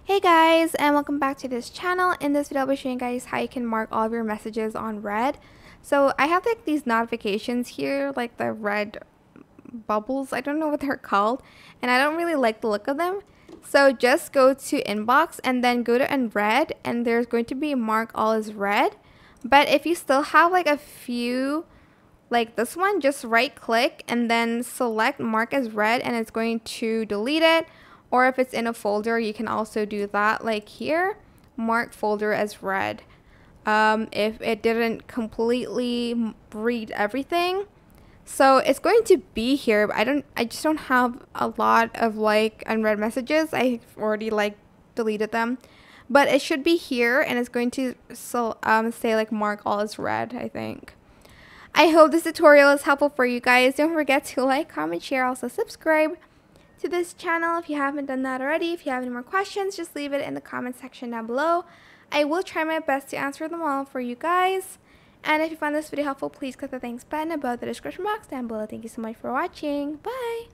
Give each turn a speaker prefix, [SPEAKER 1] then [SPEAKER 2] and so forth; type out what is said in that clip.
[SPEAKER 1] Hey guys, and welcome back to this channel. In this video I'll be showing you guys how you can mark all of your messages on red. So I have like these notifications here, like the red bubbles, I don't know what they're called, and I don't really like the look of them. So just go to inbox and then go to unread, and there's going to be mark all as red. But if you still have like a few like this one, just right click and then select mark as red, and it's going to delete it. Or if it's in a folder, you can also do that, like here, mark folder as red. If it didn't completely read everything, so it's going to be here, but I just don't have a lot of like unread messages. I've already like deleted them, but it should be here, and it's going to say like mark all as red, I think. I hope this tutorial is helpful for you guys. Don't forget to like, comment, share, also subscribe to this channel if you haven't done that already. If you have any more questions, just leave it in the comment section down below. I will try my best to answer them all for you guys. And if you found this video helpful, please click the thanks button above the description box down below. Thank you so much for watching. Bye!